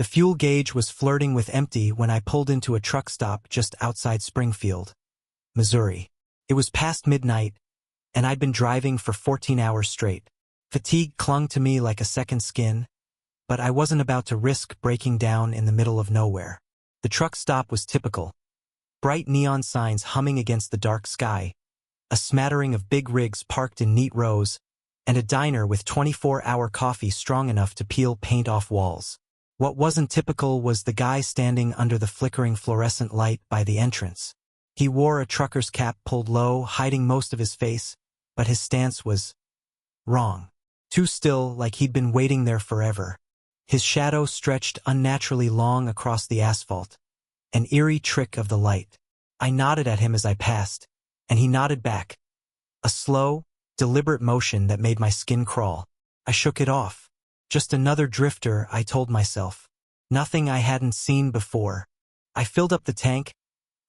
The fuel gauge was flirting with empty when I pulled into a truck stop just outside Springfield, Missouri. It was past midnight, and I'd been driving for 14 hours straight. Fatigue clung to me like a second skin, but I wasn't about to risk breaking down in the middle of nowhere. The truck stop was typical. Bright neon signs humming against the dark sky, a smattering of big rigs parked in neat rows, and a diner with 24-hour coffee strong enough to peel paint off walls. What wasn't typical was the guy standing under the flickering fluorescent light by the entrance. He wore a trucker's cap pulled low, hiding most of his face, but his stance was wrong. Too still, like he'd been waiting there forever. His shadow stretched unnaturally long across the asphalt, an eerie trick of the light. I nodded at him as I passed, and he nodded back. A slow, deliberate motion that made my skin crawl. I shook it off. Just another drifter, I told myself. Nothing I hadn't seen before. I filled up the tank,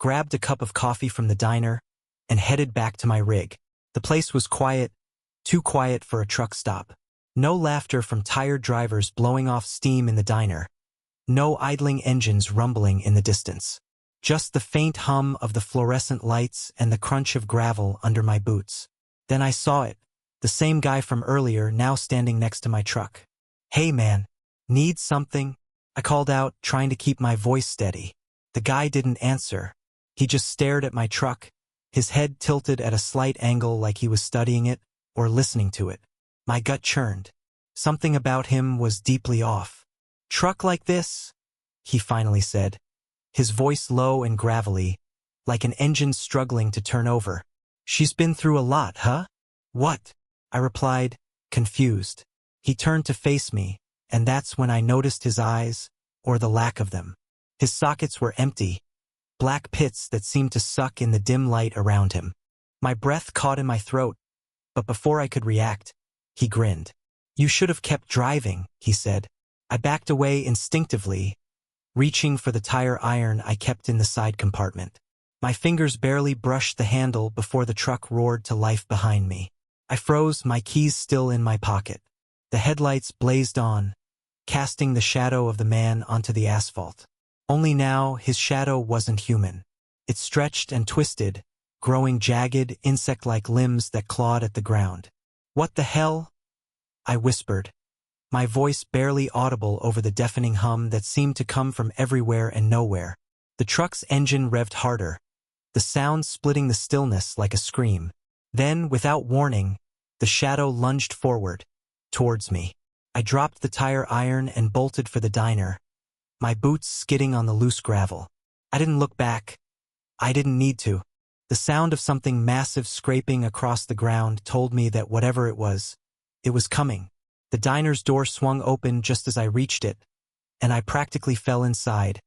grabbed a cup of coffee from the diner, and headed back to my rig. The place was quiet, too quiet for a truck stop. No laughter from tired drivers blowing off steam in the diner. No idling engines rumbling in the distance. Just the faint hum of the fluorescent lights and the crunch of gravel under my boots. Then I saw it, the same guy from earlier now standing next to my truck. "Hey man, need something?" I called out, trying to keep my voice steady. The guy didn't answer. He just stared at my truck, his head tilted at a slight angle like he was studying it or listening to it. My gut churned. Something about him was deeply off. "Truck like this?" he finally said, his voice low and gravelly, like an engine struggling to turn over. "She's been through a lot, huh?" "What?" I replied, confused. He turned to face me, and that's when I noticed his eyes, or the lack of them. His sockets were empty, black pits that seemed to suck in the dim light around him. My breath caught in my throat, but before I could react, he grinned. "You should have kept driving," he said. I backed away instinctively, reaching for the tire iron I kept in the side compartment. My fingers barely brushed the handle before the truck roared to life behind me. I froze, my keys still in my pocket. The headlights blazed on, casting the shadow of the man onto the asphalt. Only now, his shadow wasn't human. It stretched and twisted, growing jagged, insect-like limbs that clawed at the ground. "What the hell?" I whispered, my voice barely audible over the deafening hum that seemed to come from everywhere and nowhere. The truck's engine revved harder, the sound splitting the stillness like a scream. Then, without warning, the shadow lunged forward, towards me. I dropped the tire iron and bolted for the diner, my boots skidding on the loose gravel. I didn't look back. I didn't need to. The sound of something massive scraping across the ground told me that whatever it was coming. The diner's door swung open just as I reached it, and I practically fell inside,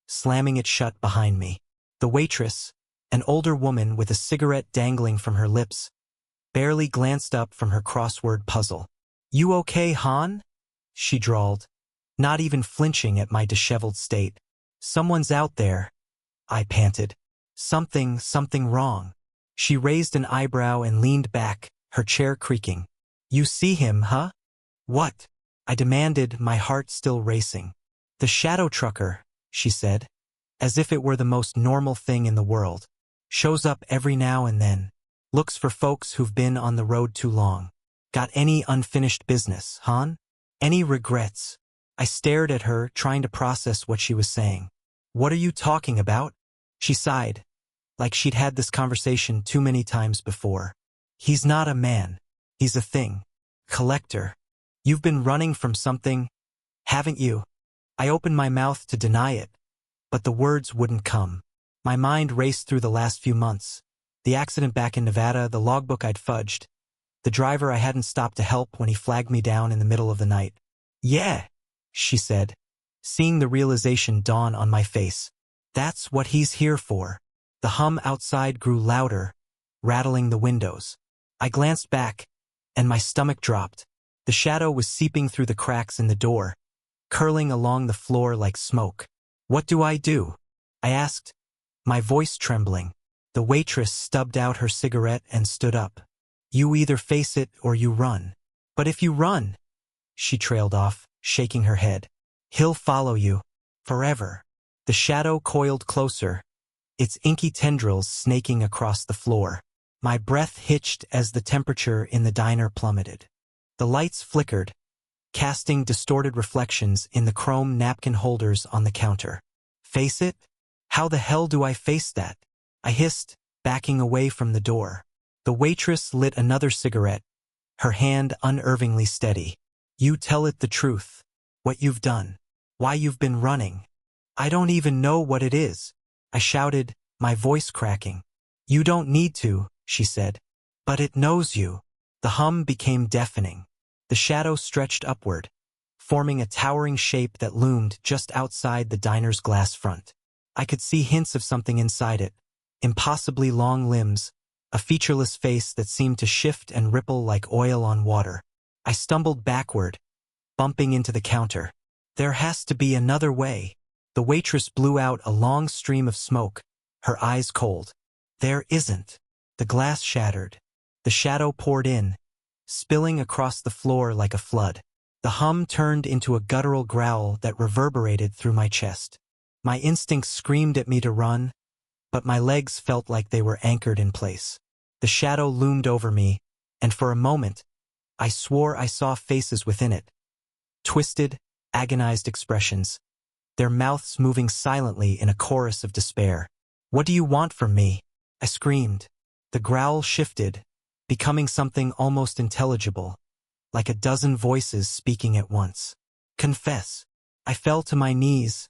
slamming it shut behind me. The waitress, an older woman with a cigarette dangling from her lips, barely glanced up from her crossword puzzle. "You okay, hon?" she drawled, not even flinching at my disheveled state. "Someone's out there," I panted. Something wrong." She raised an eyebrow and leaned back, her chair creaking. "You see him, huh?" "What?" I demanded, my heart still racing. "The shadow trucker," she said, as if it were the most normal thing in the world. "Shows up every now and then. Looks for folks who've been on the road too long. Got any unfinished business, hon? Any regrets?" I stared at her, trying to process what she was saying. "What are you talking about?" She sighed, like she'd had this conversation too many times before. "He's not a man. He's a thing. Collector. You've been running from something, haven't you?" I opened my mouth to deny it, but the words wouldn't come. My mind raced through the last few months. The accident back in Nevada, the logbook I'd fudged, the driver I hadn't stopped to help when he flagged me down in the middle of the night. "Yeah," she said, seeing the realization dawn on my face. "That's what he's here for." The hum outside grew louder, rattling the windows. I glanced back, and my stomach dropped. The shadow was seeping through the cracks in the door, curling along the floor like smoke. "What do I do?" I asked, my voice trembling. The waitress stubbed out her cigarette and stood up. "You either face it or you run." "But if you run," she trailed off, shaking her head. He'll follow you. Forever. The shadow coiled closer, its inky tendrils snaking across the floor. My breath hitched as the temperature in the diner plummeted. The lights flickered, casting distorted reflections in the chrome napkin holders on the counter. Face it? How the hell do I face that? I hissed, backing away from the door. The waitress lit another cigarette, her hand unnervingly steady. You tell it the truth. What you've done. Why you've been running. I don't even know what it is, I shouted, my voice cracking. You don't need to, she said. But it knows you. The hum became deafening. The shadow stretched upward, forming a towering shape that loomed just outside the diner's glass front. I could see hints of something inside it, impossibly long limbs, a featureless face that seemed to shift and ripple like oil on water. I stumbled backward, bumping into the counter. There has to be another way. The waitress blew out a long stream of smoke, her eyes cold. There isn't. The glass shattered. The shadow poured in, spilling across the floor like a flood. The hum turned into a guttural growl that reverberated through my chest. My instincts screamed at me to run, but my legs felt like they were anchored in place. The shadow loomed over me, and for a moment, I swore I saw faces within it. Twisted, agonized expressions, their mouths moving silently in a chorus of despair. What do you want from me? I screamed. The growl shifted, becoming something almost intelligible, like a dozen voices speaking at once. Confess. I fell to my knees,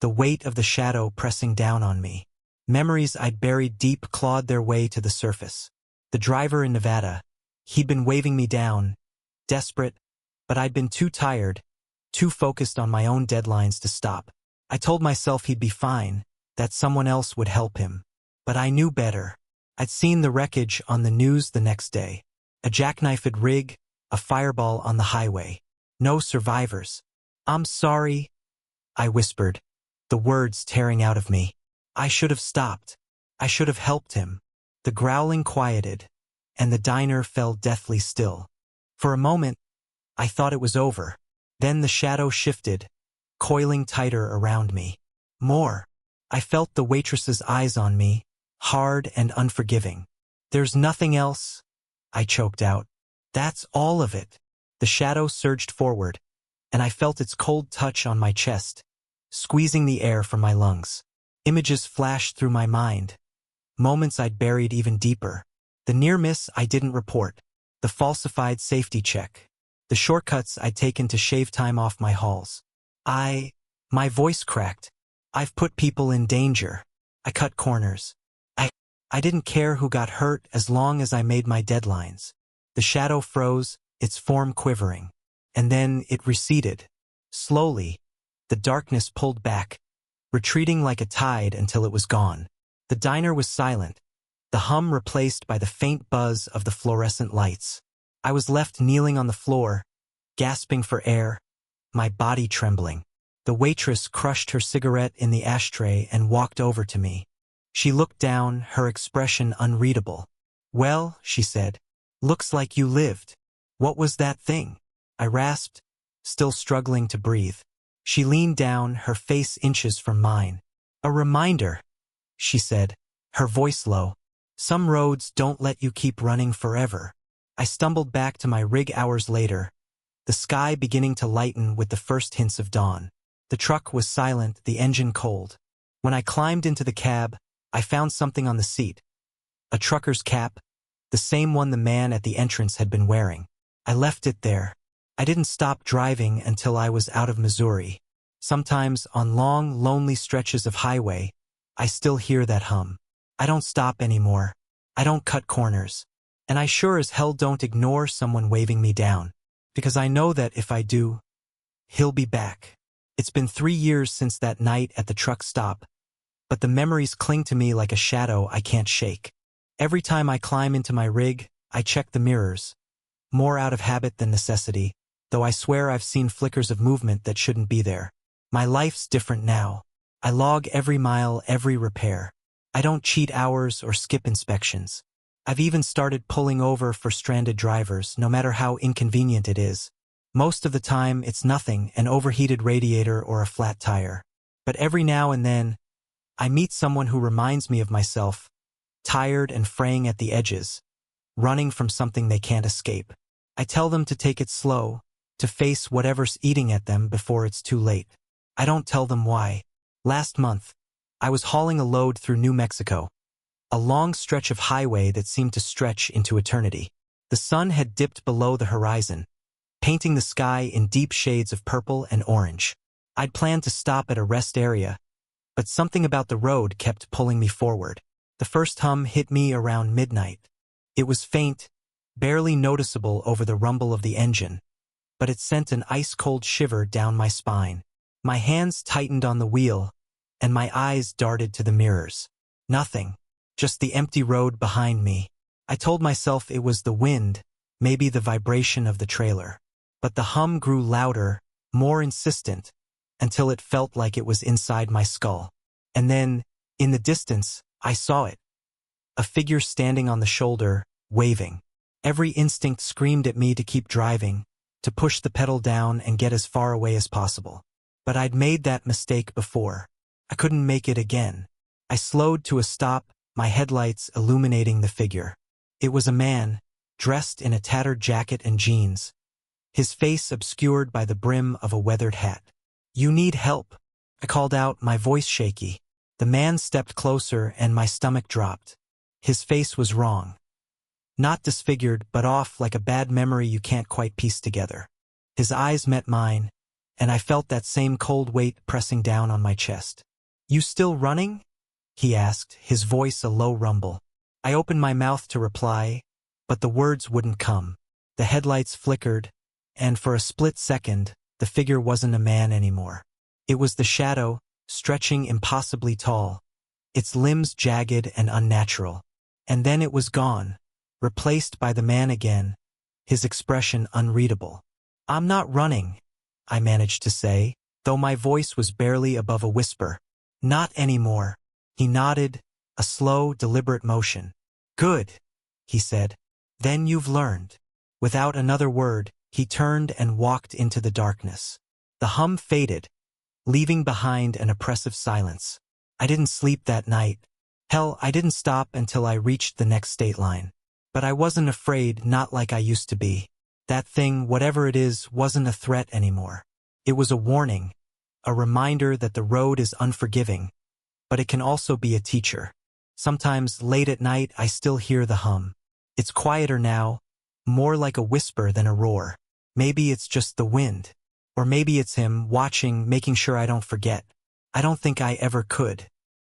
the weight of the shadow pressing down on me. Memories I'd buried deep clawed their way to the surface. The driver in Nevada, he'd been waving me down, desperate, but I'd been too tired, too focused on my own deadlines to stop. I told myself he'd be fine, that someone else would help him. But I knew better. I'd seen the wreckage on the news the next day. A jackknifed rig, a fireball on the highway. No survivors. I'm sorry, I whispered, the words tearing out of me. I should have stopped. I should have helped him. The growling quieted, and the diner fell deathly still. For a moment, I thought it was over. Then the shadow shifted, coiling tighter around me. More. I felt the waitress's eyes on me, hard and unforgiving. There's nothing else, I choked out. That's all of it. The shadow surged forward, and I felt its cold touch on my chest, squeezing the air from my lungs. Images flashed through my mind, moments I'd buried even deeper. The near miss I didn't report, the falsified safety check, the shortcuts I'd taken to shave time off my hauls. My voice cracked. I've put people in danger. I cut corners. I didn't care who got hurt as long as I made my deadlines. The shadow froze, its form quivering. And then it receded. Slowly, the darkness pulled back, retreating like a tide until it was gone. The diner was silent, the hum replaced by the faint buzz of the fluorescent lights. I was left kneeling on the floor, gasping for air, my body trembling. The waitress crushed her cigarette in the ashtray and walked over to me. She looked down, her expression unreadable. Well, she said, looks like you lived. What was that thing? I rasped, still struggling to breathe. She leaned down, her face inches from mine. A reminder, she said, her voice low. Some roads don't let you keep running forever. I stumbled back to my rig hours later, the sky beginning to lighten with the first hints of dawn. The truck was silent, the engine cold. When I climbed into the cab, I found something on the seat. A trucker's cap, the same one the man at the entrance had been wearing. I left it there. I didn't stop driving until I was out of Missouri. Sometimes, on long, lonely stretches of highway, I still hear that hum. I don't stop anymore. I don't cut corners. And I sure as hell don't ignore someone waving me down. Because I know that if I do, he'll be back. It's been 3 years since that night at the truck stop, but the memories cling to me like a shadow I can't shake. Every time I climb into my rig, I check the mirrors. More out of habit than necessity, though I swear I've seen flickers of movement that shouldn't be there. My life's different now. I log every mile, every repair. I don't cheat hours or skip inspections. I've even started pulling over for stranded drivers, no matter how inconvenient it is. Most of the time, it's nothing, an overheated radiator or a flat tire. But every now and then, I meet someone who reminds me of myself, tired and fraying at the edges, running from something they can't escape. I tell them to take it slow, to face whatever's eating at them before it's too late. I don't tell them why. Last month, I was hauling a load through New Mexico, a long stretch of highway that seemed to stretch into eternity. The sun had dipped below the horizon, painting the sky in deep shades of purple and orange. I'd planned to stop at a rest area, but something about the road kept pulling me forward. The first hum hit me around midnight. It was faint, barely noticeable over the rumble of the engine, but it sent an ice-cold shiver down my spine. My hands tightened on the wheel, and my eyes darted to the mirrors. Nothing, just the empty road behind me. I told myself it was the wind, maybe the vibration of the trailer. But the hum grew louder, more insistent, until it felt like it was inside my skull. And then, in the distance, I saw it. A figure standing on the shoulder, waving. Every instinct screamed at me to keep driving, to push the pedal down and get as far away as possible. But I'd made that mistake before. I couldn't make it again. I slowed to a stop, my headlights illuminating the figure. It was a man, dressed in a tattered jacket and jeans, his face obscured by the brim of a weathered hat. "You need help," I called out, my voice shaky. The man stepped closer and my stomach dropped. His face was wrong. Not disfigured, but off like a bad memory you can't quite piece together. His eyes met mine, and I felt that same cold weight pressing down on my chest. "You still running?" he asked, his voice a low rumble. I opened my mouth to reply, but the words wouldn't come. The headlights flickered, and for a split second, the figure wasn't a man anymore. It was the shadow, stretching impossibly tall, its limbs jagged and unnatural. And then it was gone, replaced by the man again, his expression unreadable. "I'm not running," I managed to say, though my voice was barely above a whisper. "Not anymore." He nodded, a slow, deliberate motion. "Good," he said. "Then you've learned." Without another word, he turned and walked into the darkness. The hum faded, leaving behind an oppressive silence. I didn't sleep that night. Hell, I didn't stop until I reached the next state line. But I wasn't afraid, not like I used to be. That thing, whatever it is, wasn't a threat anymore. It was a warning, a reminder that the road is unforgiving, but it can also be a teacher. Sometimes, late at night, I still hear the hum. It's quieter now, more like a whisper than a roar. Maybe it's just the wind. Or maybe it's him, watching, making sure I don't forget. I don't think I ever could.